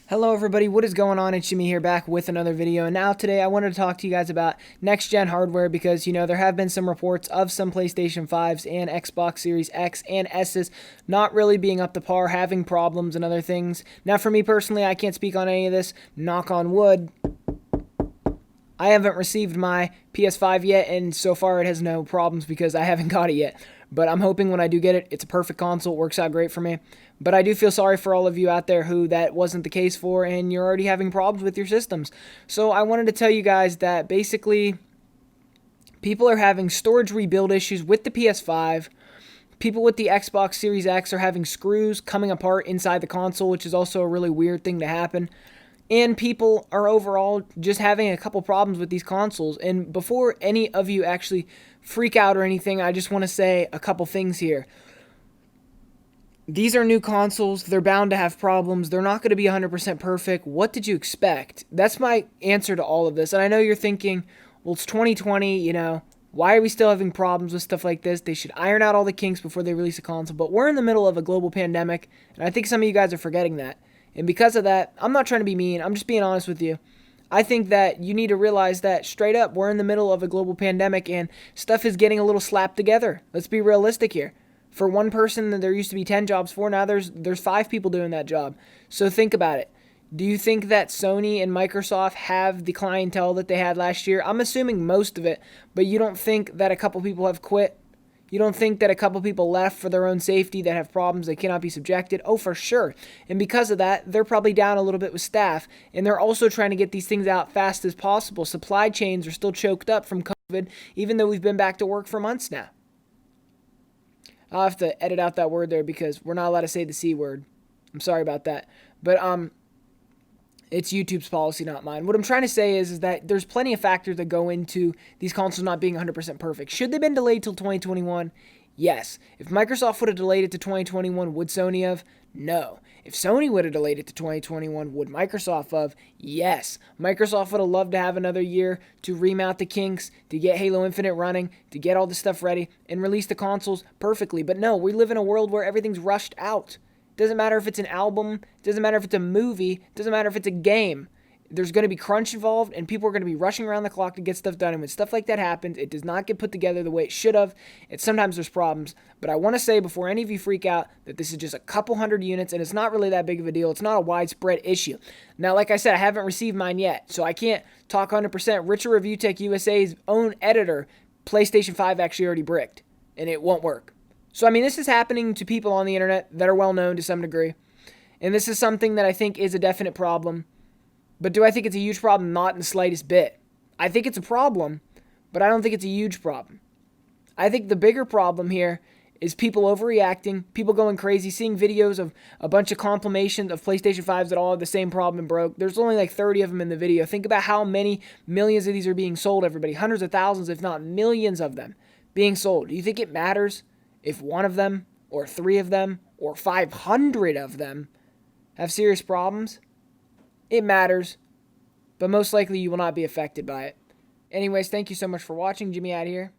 Hello everybody, what is going on? It's Jimmy here back with another video, and now today I wanted to talk to you guys about next-gen hardware because, there have been some reports of some PlayStation 5s and Xbox Series X and S's not really being up to par, having problems and other things. Now for me personally, I can't speak on any of this, knock on wood. I haven't received my PS5 yet, and so far it has no problems because I haven't got it yet. But I'm hoping when I do get it, it's a perfect console. It works out great for me. But I do feel sorry for all of you out there who that wasn't the case for, and you're already having problems with your systems. So I wanted to tell you guys that basically people are having storage rebuild issues with the PS5. People with the Xbox Series X are having screws coming apart inside the console, which is also a really weird thing to happen. And people are overall just having a couple problems with these consoles. And before any of you actually freak out or anything, I just want to say a couple things here. These are new consoles. They're bound to have problems. They're not going to be 100% perfect. What did you expect? That's my answer to all of this. And I know you're thinking, well, it's 2020, why are we still having problems with stuff like this? They should iron out all the kinks before they release a console. But we're in the middle of a global pandemic, and I think some of you guys are forgetting that. And because of that, I'm not trying to be mean. I'm just being honest with you. I think that you need to realize that straight up, we're in the middle of a global pandemic and stuff is getting a little slapped together. Let's be realistic here. For one person, there used to be 10 jobs for. Now there's 5 people doing that job. So think about it. Do you think that Sony and Microsoft have the clientele that they had last year? I'm assuming most of it, but you don't think that a couple people have quit? You don't think that a couple people left for their own safety that have problems that cannot be subjected? Oh, for sure. And because of that, they're probably down a little bit with staff. And they're also trying to get these things out fast as possible. Supply chains are still choked up from COVID, even though we've been back to work for months now. I'll have to edit out that word there because we're not allowed to say the C word. I'm sorry about that. But it's YouTube's policy, not mine. What I'm trying to say is that there's plenty of factors that go into these consoles not being 100% perfect. Should they have been delayed till 2021? Yes. If Microsoft would have delayed it to 2021, would Sony have? No. If Sony would have delayed it to 2021, would Microsoft have? Yes. Microsoft would have loved to have another year to remount the kinks, to get Halo Infinite running, to get all this stuff ready, and release the consoles perfectly. But no, we live in a world where everything's rushed out. Doesn't matter if it's an album, doesn't matter if it's a movie, doesn't matter if it's a game. There's going to be crunch involved, and people are going to be rushing around the clock to get stuff done. And when stuff like that happens, it does not get put together the way it should have. Sometimes there's problems. But I want to say before any of you freak out that this is just a couple hundred units, and it's not really that big of a deal. It's not a widespread issue. Now, like I said, I haven't received mine yet, so I can't talk 100%. Richard Review Tech USA's own editor, PlayStation 5 actually already bricked, and it won't work. So, this is happening to people on the internet that are well known to some degree. And this is something that I think is a definite problem. But do I think it's a huge problem? Not in the slightest bit. I think it's a problem, but I don't think it's a huge problem. I think the bigger problem here is people overreacting, people going crazy, seeing videos of a bunch of compilations of PlayStation 5s that all have the same problem and broke. There's only like 30 of them in the video. Think about how many millions of these are being sold, everybody. Hundreds of thousands, if not millions of them being sold. Do you think it matters if one of them, or 3 of them, or 500 of them have serious problems? It matters, but most likely you will not be affected by it. Anyways, thank you so much for watching. Jimmy out here.